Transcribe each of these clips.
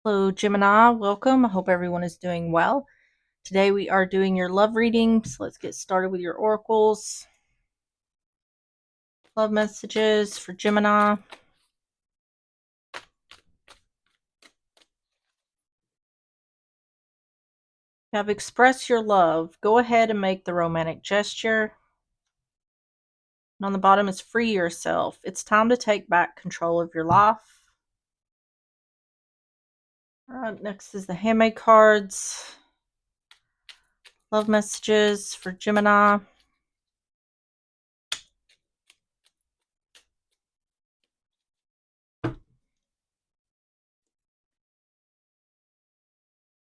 Hello, Gemini. Welcome. I hope everyone is doing well. Today we are doing your love reading. So let's get started with your oracles. Love messages for Gemini. You have expressed your love. Go ahead and make the romantic gesture. And on the bottom is free yourself. It's time to take back control of your life. All right, next is the handmade cards. Love messages for Gemini.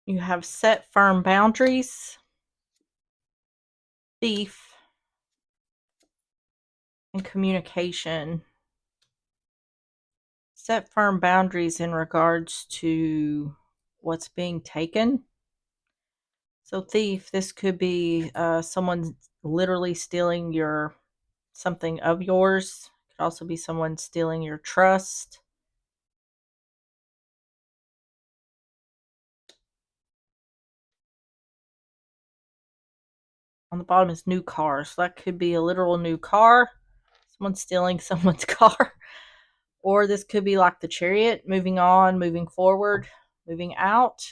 You have set firm boundaries. Thief. And communication. Set firm boundaries in regards to what's being taken. So thief, this could be someone literally stealing something of yours. It could also be someone stealing your trust. On the bottom is new car. So that could be a literal new car. Someone stealing someone's car. Or this could be like the chariot, moving on, moving forward, moving out.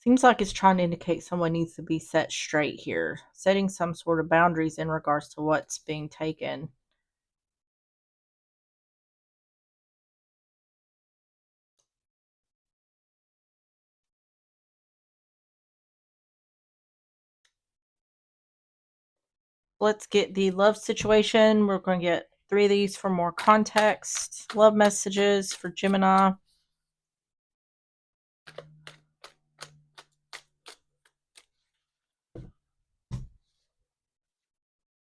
Seems like it's trying to indicate someone needs to be set straight here, setting some sort of boundaries in regards to what's being taken. Let's get the love situation. We're going to get 3 of these for more context. Love messages for Gemini. We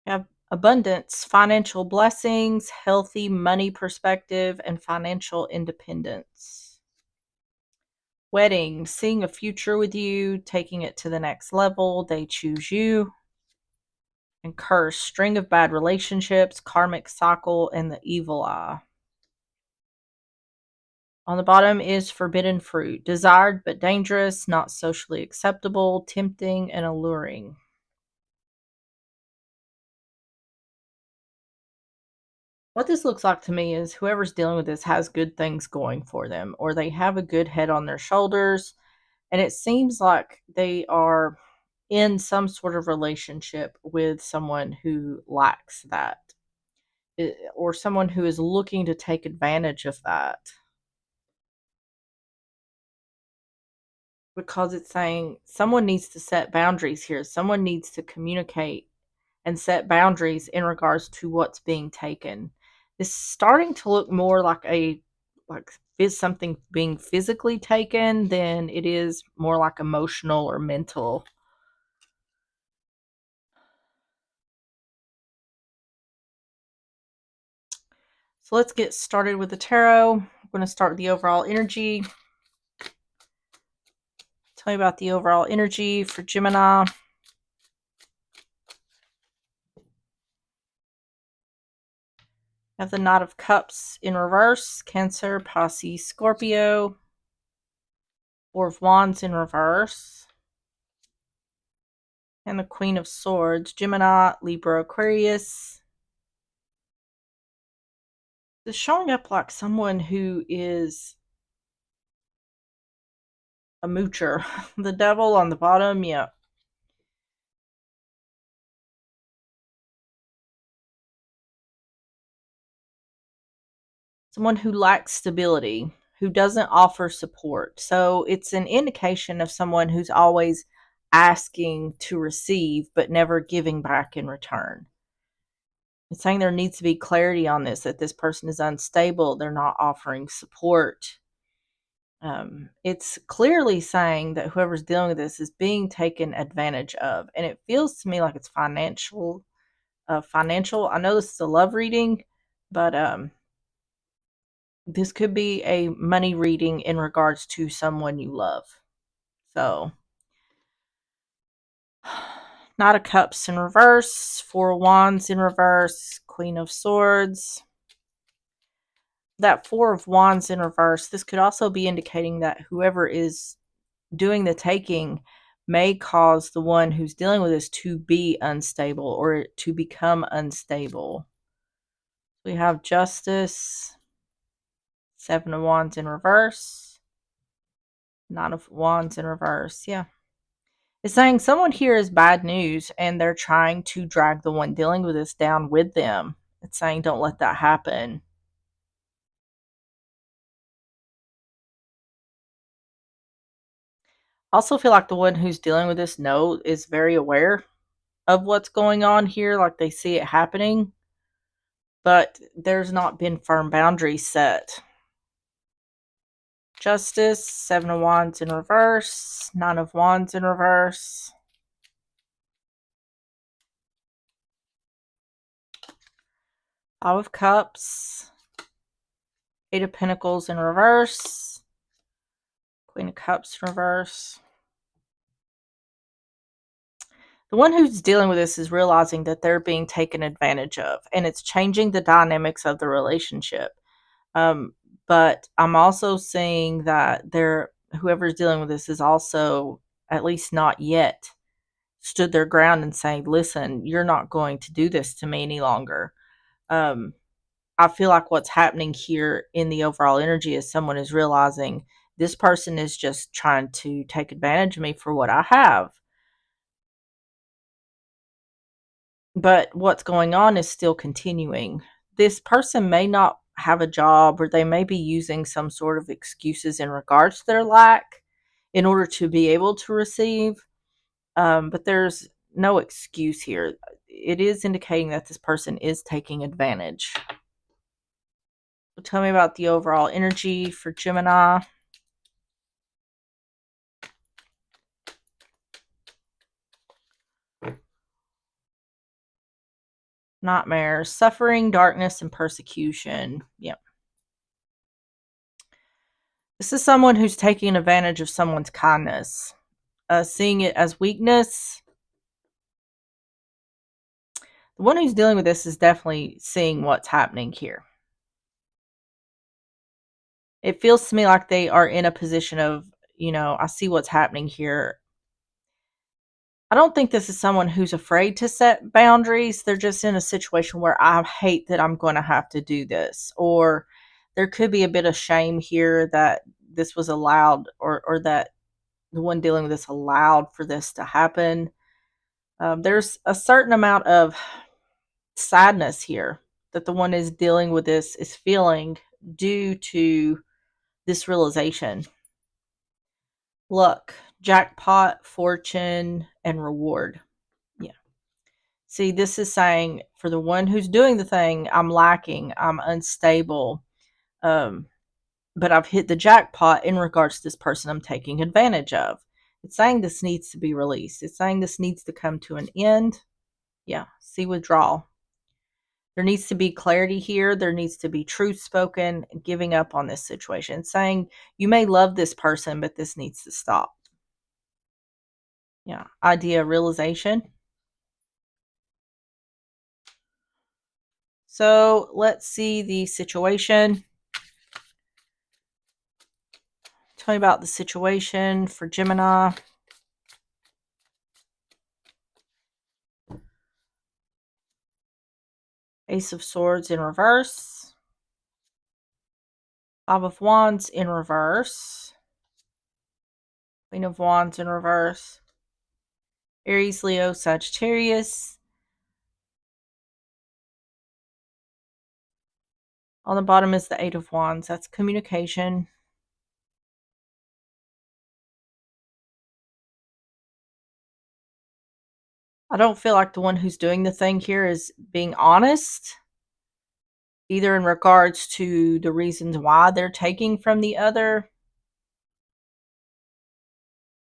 have abundance, financial blessings, healthy money perspective, and financial independence. Wedding, seeing a future with you, taking it to the next level. They choose you. And curse, string of bad relationships, karmic cycle, and the evil eye. On the bottom is forbidden fruit, desired but dangerous, not socially acceptable, tempting and alluring. What this looks like to me is whoever's dealing with this has good things going for them, or they have a good head on their shoulders, and it seems like they are in some sort of relationship with someone who lacks that, or someone who is looking to take advantage of that. Because it's saying someone needs to set boundaries here. Someone needs to communicate and set boundaries in regards to what's being taken. It's starting to look more like is something being physically taken than it is more like emotional or mental. So let's get started with the tarot. I'm going to start with the overall energy. Tell me about the overall energy for Gemini. I have the Knight of Cups in reverse, Cancer, Pisces, Scorpio. Four of Wands in reverse. And the Queen of Swords, Gemini, Libra, Aquarius. It's showing up like someone who is a moocher. The Devil on the bottom, yeah. Someone who lacks stability, who doesn't offer support. So it's an indication of someone who's always asking to receive but never giving back in return. It's saying there needs to be clarity on this, that this person is unstable, they're not offering support. It's clearly saying that whoever's dealing with this is being taken advantage of, and it feels to me like it's financial. Financial. I know this is a love reading, but this could be a money reading in regards to someone you love. So, Knight of Cups in reverse, Four of Wands in reverse, Queen of Swords. that Four of Wands in reverse, this could also be indicating that whoever is doing the taking may cause the one who's dealing with this to be unstable or to become unstable. We have Justice, Seven of Wands in reverse, Nine of Wands in reverse. Yeah. It's saying someone here is bad news and they're trying to drag the one dealing with this down with them. It's saying don't let that happen. I also feel like the one who's dealing with this is very aware of what's going on here, like they see it happening, but there's not been firm boundaries set. Justice, Seven of Wands in reverse, Nine of Wands in reverse. Five of Cups, Eight of Pentacles in reverse, Queen of Cups in reverse. The one who's dealing with this is realizing that they're being taken advantage of, and it's changing the dynamics of the relationship. But I'm also seeing that whoever's dealing with this is also, at least not yet, stood their ground and saying, listen, you're not going to do this to me any longer. I feel like what's happening here in the overall energy is someone is realizing this person is just trying to take advantage of me for what I have. But what's going on is still continuing. This person may not have a job, or they may be using some sort of excuses in regards to their lack in order to be able to receive. But there's no excuse here. It is indicating that this person is taking advantage. So tell me about the overall energy for Gemini. Nightmares, suffering, darkness, and persecution. Yep. This is someone who's taking advantage of someone's kindness, seeing it as weakness. The one who's dealing with this is definitely seeing what's happening here. It feels to me like they are in a position of, I see what's happening here. I don't think this is someone who's afraid to set boundaries. They're just in a situation where I hate that I'm going to have to do this. Or there could be a bit of shame here that this was allowed, or that the one dealing with this allowed for this to happen. There's a certain amount of sadness here that the one is dealing with this is feeling due to this realization. Luck, jackpot, fortune, and reward. Yeah. See, this is saying for the one who's doing the thing, I'm lacking, I'm unstable, but I've hit the jackpot in regards to this person I'm taking advantage of. It's saying this needs to be released. It's saying this needs to come to an end. Yeah, see withdrawal. There needs to be clarity here. There needs to be truth spoken, giving up on this situation. It's saying you may love this person, but this needs to stop. Yeah, idea realization. So let's see the situation. Tell me about the situation for Gemini. Ace of Swords in reverse. Five of Wands in reverse. Queen of Wands in reverse. Aries, Leo, Sagittarius. On the bottom is the Eight of Wands. That's communication. I don't feel like the one who's doing the thing here is being honest, either in regards to the reasons why they're taking from the other.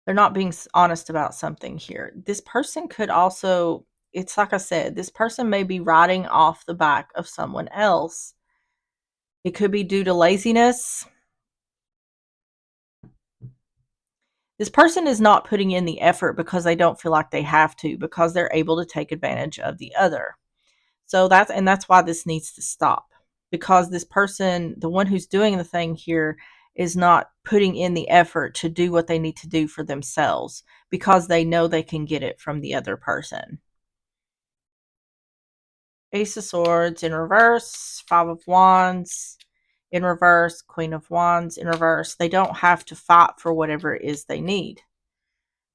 They're not being honest about something here. This person could also, it's like I said, this person may be riding off the back of someone else. It could be due to laziness. This person is not putting in the effort because they don't feel like they have to, because they're able to take advantage of the other. So that's why this needs to stop, because this person, the one who's doing the thing here, is not putting in the effort to do what they need to do for themselves because they know they can get it from the other person. Ace of Swords in reverse, Five of Wands in reverse, Queen of Wands in reverse. They don't have to fight for whatever it is they need.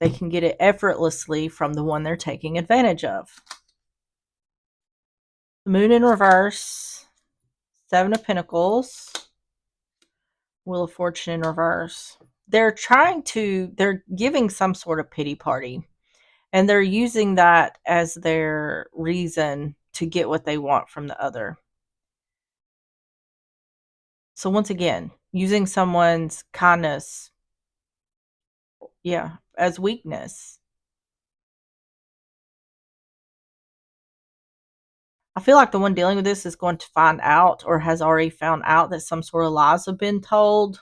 They can get it effortlessly from the one they're taking advantage of. The Moon in reverse, Seven of Pentacles, Wheel of Fortune in reverse. They're giving some sort of pity party, and they're using that as their reason to get what they want from the other. So once again, using someone's kindness, as weakness. I feel like the one dealing with this is going to find out or has already found out that some sort of lies have been told.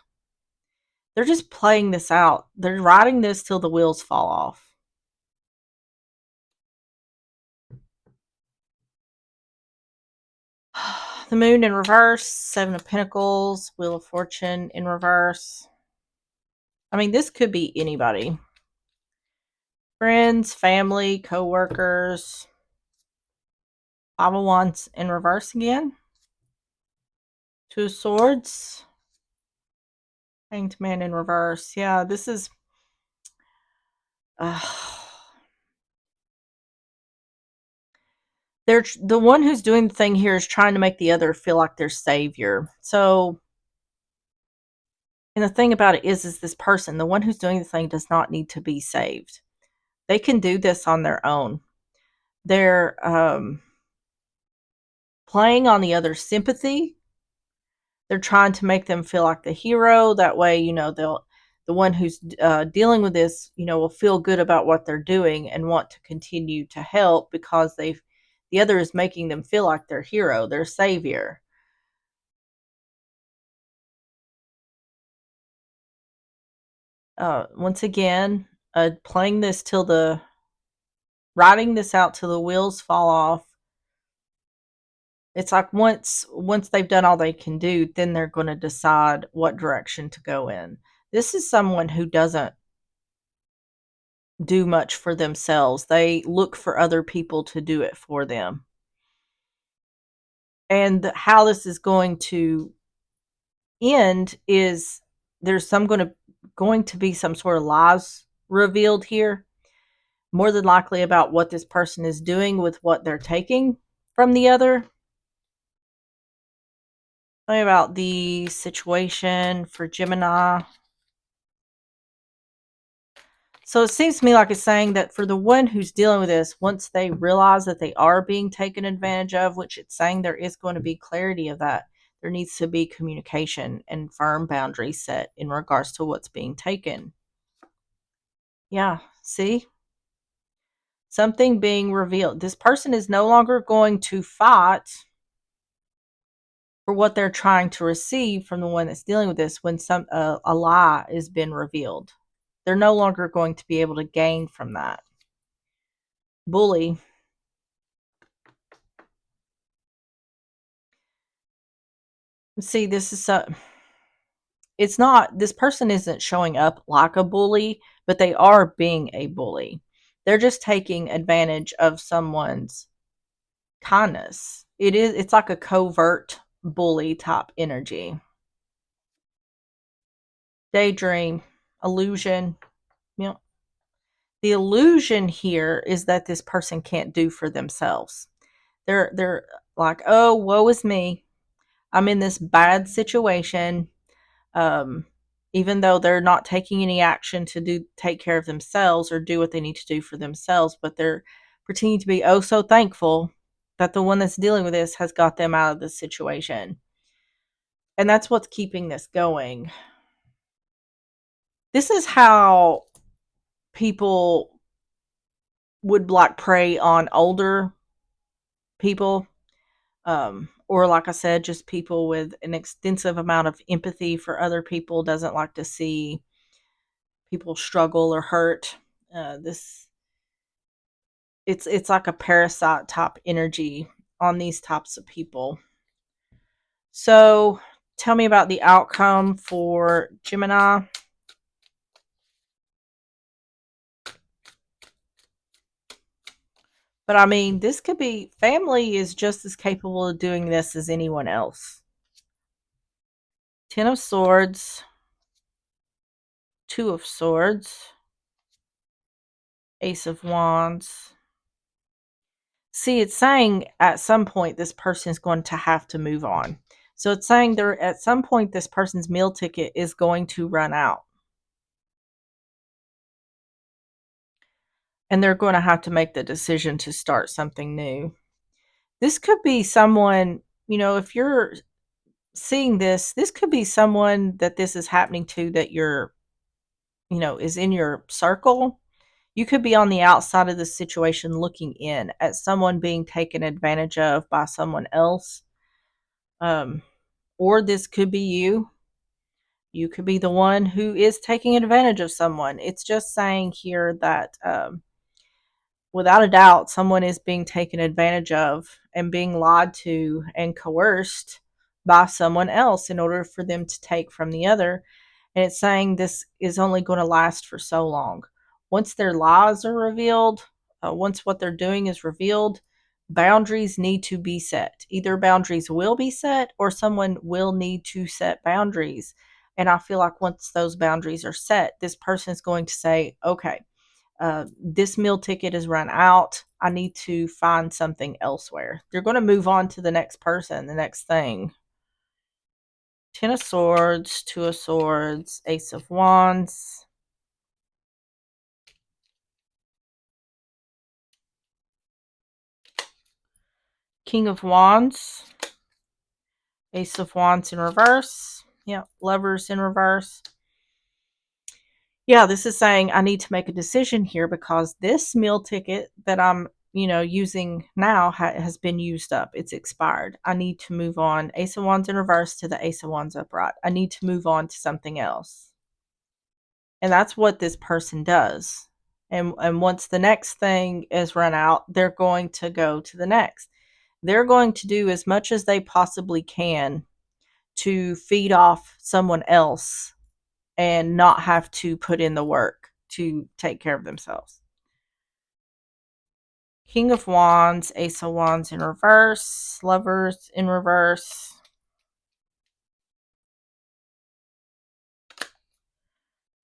They're just playing this out. They're riding this till the wheels fall off. The Moon in reverse, Seven of Pentacles, Wheel of Fortune in reverse. I mean, this could be anybody. Friends, family, co-workers. Five of Wands in reverse again. Two of Swords. Hanged Man in reverse. Yeah, this is... they're the one who's doing the thing here is trying to make the other feel like their savior. So, and the thing about it is this person, the one who's doing the thing, does not need to be saved. They can do this on their own. They're playing on the other's sympathy. They're trying to make them feel like the hero. That way, the one who's dealing with this, will feel good about what they're doing and want to continue to help because the other is making them feel like their hero, their savior. Once again, riding this out till the wheels fall off. It's like once they've done all they can do, then they're going to decide what direction to go in. This is someone who doesn't do much for themselves. They look for other people to do it for them. And how this is going to end is there's going to be some sort of lies revealed here, more than likely about what this person is doing with what they're taking from the other. Tell me about the situation for Gemini. So it seems to me like it's saying that for the one who's dealing with this, once they realize that they are being taken advantage of, which it's saying there is going to be clarity of that, there needs to be communication and firm boundaries set in regards to what's being taken. Yeah, see? Something being revealed. This person is no longer going to fight for what they're trying to receive from the one that's dealing with this when a lie has been revealed. They're no longer going to be able to gain from that. Bully. See, it's not, this person isn't showing up like a bully, but they are being a bully. They're just taking advantage of someone's kindness. It's like a covert bully type energy. Daydream, illusion. The illusion here is that this person can't do for themselves. They're like, oh, woe is me. I'm in this bad situation. Even though they're not taking any action to take care of themselves or do what they need to do for themselves, but they're pretending to be oh so thankful that the one that's dealing with this has got them out of this situation. And that's what's keeping this going. This is how people would like prey on older people. Or like I said, just people with an extensive amount of empathy for other people, doesn't like to see people struggle or hurt. It's like a parasite type energy on these types of people. So tell me about the outcome for Gemini. But I mean, this could be family is just as capable of doing this as anyone else. Ten of Swords, Two of Swords, Ace of Wands. See, it's saying at some point this person is going to have to move on. So it's saying there at some point this person's meal ticket is going to run out. And they're going to have to make the decision to start something new. This could be someone, if you're seeing this, this could be someone that this is happening to that you're, is in your circle. You could be on the outside of the situation looking in at someone being taken advantage of by someone else. Or this could be you. You could be the one who is taking advantage of someone. It's just saying here that without a doubt, someone is being taken advantage of and being lied to and coerced by someone else in order for them to take from the other. And it's saying this is only going to last for so long. Once their lies are revealed, once what they're doing is revealed, boundaries need to be set. Either boundaries will be set or someone will need to set boundaries. And I feel like once those boundaries are set, this person is going to say, okay, this meal ticket is run out. I need to find something elsewhere. They're going to move on to the next person, the next thing. Ten of Swords, Two of Swords, Ace of Wands. King of Wands. Ace of Wands in reverse. Yeah, Lovers in reverse. Yeah, this is saying I need to make a decision here because this meal ticket that I'm, using now has been used up. It's expired. I need to move on. Ace of Wands in reverse to the Ace of Wands upright. I need to move on to something else. And that's what this person does. And once the next thing is run out, they're going to go to the next. They're going to do as much as they possibly can to feed off someone else and not have to put in the work to take care of themselves. King of Wands, Ace of Wands in reverse, Lovers in reverse.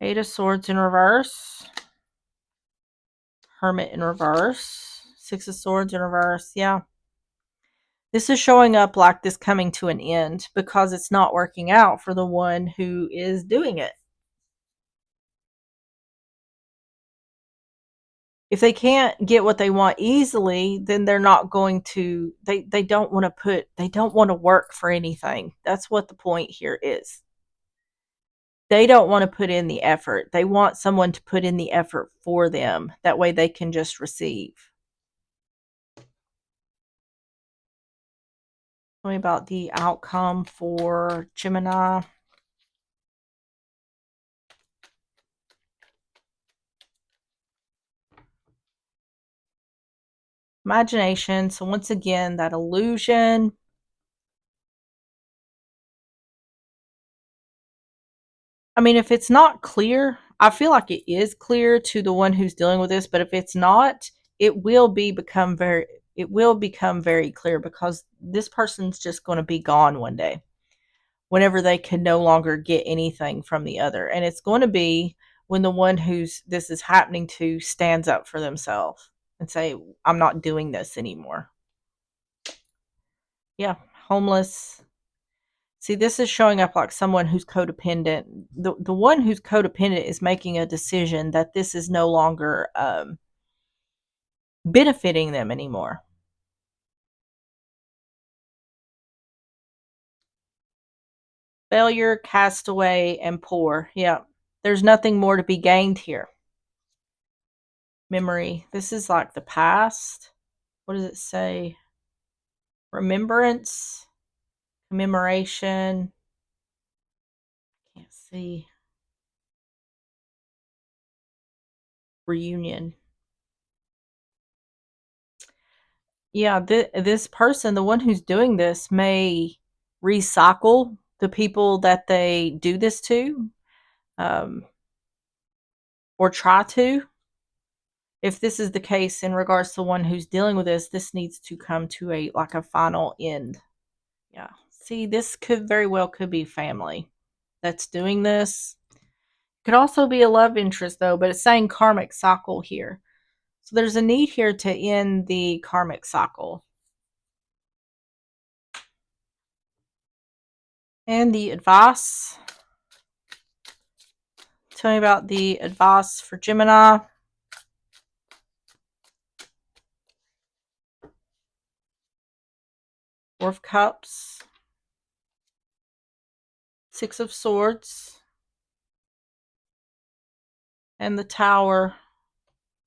Eight of Swords in reverse. Hermit in reverse. Six of Swords in reverse. Yeah. This is showing up like this coming to an end because it's not working out for the one who is doing it. If they can't get what they want easily, then they're not going to they don't want to work for anything. That's what the point here is. They don't want to put in the effort. They want someone to put in the effort for them. That way they can just receive. Tell me about the outcome for Gemini. Imagination. So once again, that illusion. I mean, if it's not clear, I feel like it is clear to the one who's dealing with this, but if it's not, it will become very clear because this person's just going to be gone one day whenever they can no longer get anything from the other. And it's going to be when the one who's this is happening to stands up for themselves and say, I'm not doing this anymore. Yeah, homeless. See, this is showing up like someone who's codependent. The one who's codependent is making a decision that this is no longer benefiting them anymore. Failure, castaway, and poor. Yeah, there's nothing more to be gained here. Memory. This is like the past. What does it say? Remembrance, commemoration. Can't see. Reunion. Yeah, this person, the one who's doing this, may recycle the people that they do this to, um, or try to. If this is the case in regards to one who's dealing with this needs to come to a final end. Yeah. See, this could very well could be family that's doing this. Could also be a love interest though, but it's saying karmic cycle here. So there's a need here to end the karmic cycle. And the advice. Tell me about the advice for Gemini. Four of Cups. Six of Swords. And the Tower.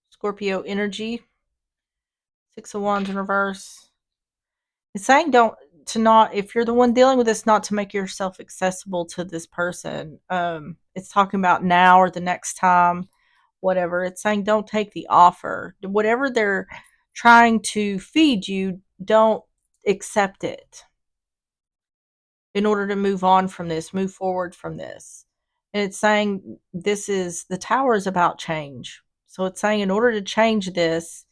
Scorpio energy. Six of Wands in reverse. It's saying if you're the one dealing with this, not to make yourself accessible to this person. It's talking about now or the next time, whatever. It's saying don't take the offer. Whatever they're trying to feed you, don't accept it in order to move on from this, move forward from this. And it's saying the Tower is about change. So it's saying in order to change this,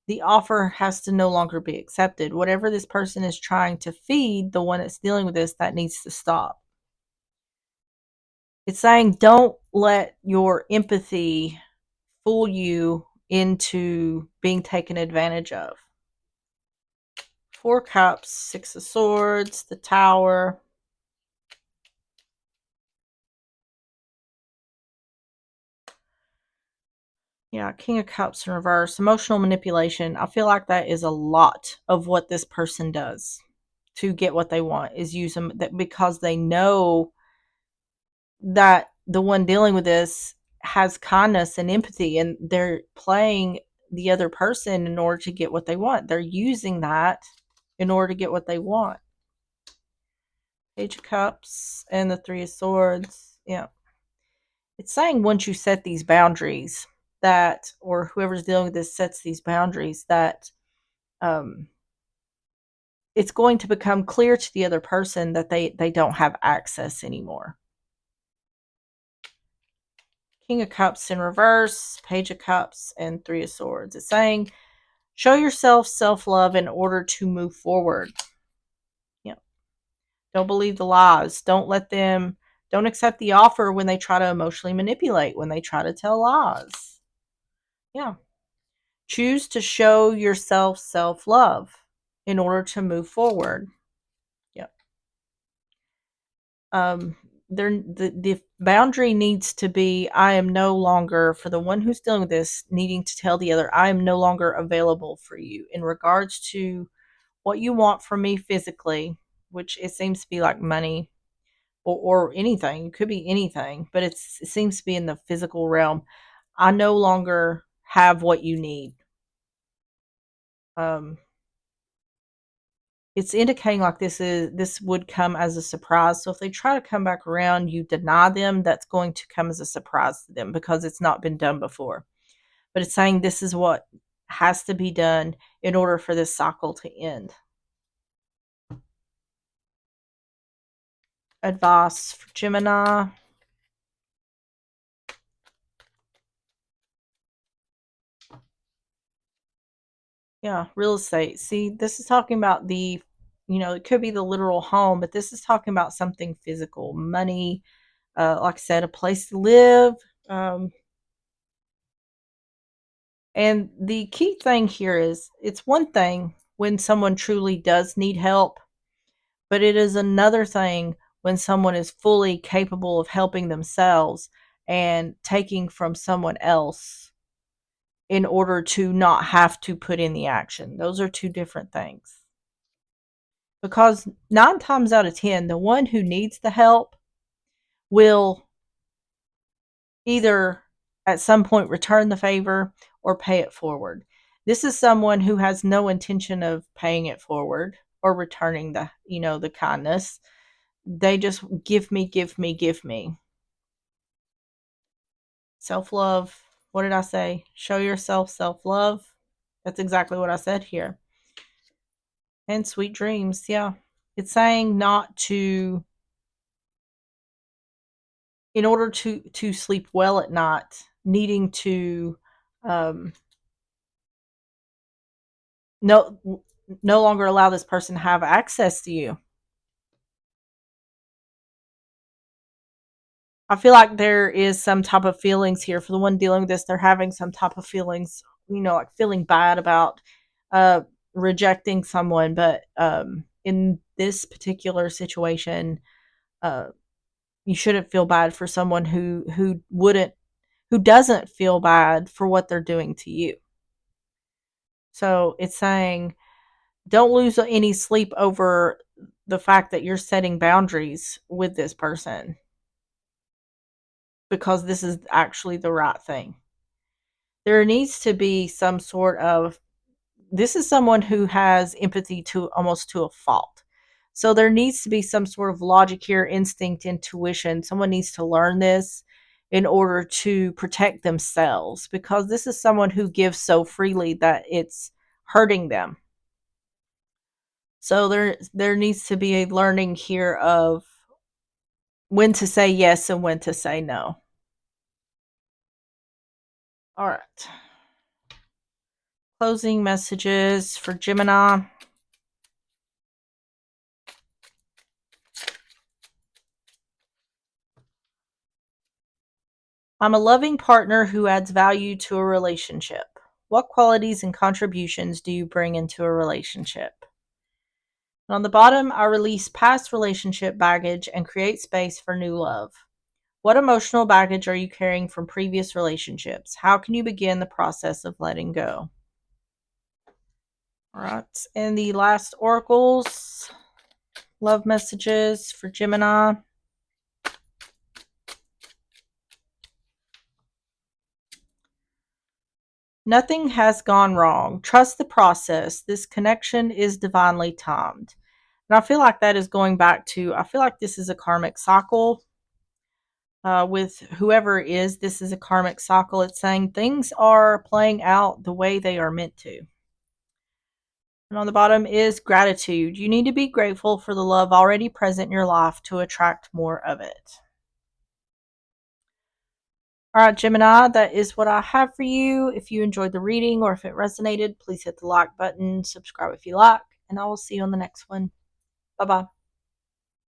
the offer has to no longer be accepted. Whatever this person is trying to feed the one that's dealing with this, that needs to stop. It's saying don't let your empathy fool you into being taken advantage of. Four Cups, Six of Swords, the Tower. Yeah, King of Cups in reverse. Emotional manipulation. I feel like that is a lot of what this person does to get what they want, is use them because they know that the one dealing with this has kindness and empathy, and they're playing the other person in order to get what they want. They're using that in order to get what they want. Page of Cups and the Three of Swords. Yeah. It's saying once you set these boundaries, that, or whoever's dealing with this sets these boundaries, that it's going to become clear to the other person that they don't have access anymore. King of Cups in reverse, Page of Cups, and Three of Swords. It's saying show yourself self-love in order to move forward. Yeah. Don't believe the lies. Don't accept the offer when they try to emotionally manipulate, when they try to tell lies. Yeah. Choose to show yourself self-love in order to move forward. Yep. The boundary needs to be, I am no longer, for the one who's dealing with this, needing to tell the other, I am no longer available for you in regards to what you want from me physically, which it seems to be like money or anything. It could be anything, but it seems to be in the physical realm. I no longer have what you need. It's indicating like this would come as a surprise. So if they try to come back around, you deny them, that's going to come as a surprise to them because it's not been done before. But it's saying this is what has to be done in order for this cycle to end. Advice for Gemini. Yeah, real estate. See, this is talking about it could be the literal home, but this is talking about something physical, money, like I said, a place to live. And the key thing here is it's one thing when someone truly does need help, but it is another thing when someone is fully capable of helping themselves and taking from someone else in order to not have to put in the action. Those are two different things. Because 9 times out of 10, the one who needs the help will either at some point return the favor or pay it forward. This is someone who has no intention of paying it forward or returning the kindness. They just give me, give me, give me. Self-love. What did I say? Show yourself self-love. That's exactly what I said here. And sweet dreams. Yeah. It's saying not to, in order to sleep well at night, needing to um, no no longer allow this person to have access to you. I feel like there is some type of feelings here for the one dealing with this. They're having some type of feelings, like feeling bad about uh, rejecting someone. But in this particular situation, uh, you shouldn't feel bad for someone who doesn't feel bad for what they're doing to you. So it's saying don't lose any sleep over the fact that you're setting boundaries with this person, because this is actually the right thing. There needs to be some sort of, this is someone who has empathy to almost to a fault. So there needs to be some sort of logic here, instinct, intuition. Someone needs to learn this in order to protect themselves, because this is someone who gives so freely that it's hurting them. So there needs to be a learning here of when to say yes and when to say no. All right. Closing messages for Gemini. I'm a loving partner who adds value to a relationship. What qualities and contributions do you bring into a relationship? And on the bottom, I release past relationship baggage and create space for new love. What emotional baggage are you carrying from previous relationships? How can you begin the process of letting go? All right. And the last oracles, love messages for Gemini. Nothing has gone wrong. Trust the process. This connection is divinely timed. And I feel like that is going back to, I feel like this is a karmic cycle. With whoever it is, this is a karmic cycle. It's saying things are playing out the way they are meant to. And on the bottom is gratitude. You need to be grateful for the love already present in your life to attract more of it. All right, Gemini, that is what I have for you. If you enjoyed the reading or if it resonated, please hit the like button, subscribe if you like, and I will see you on the next one. Bye bye.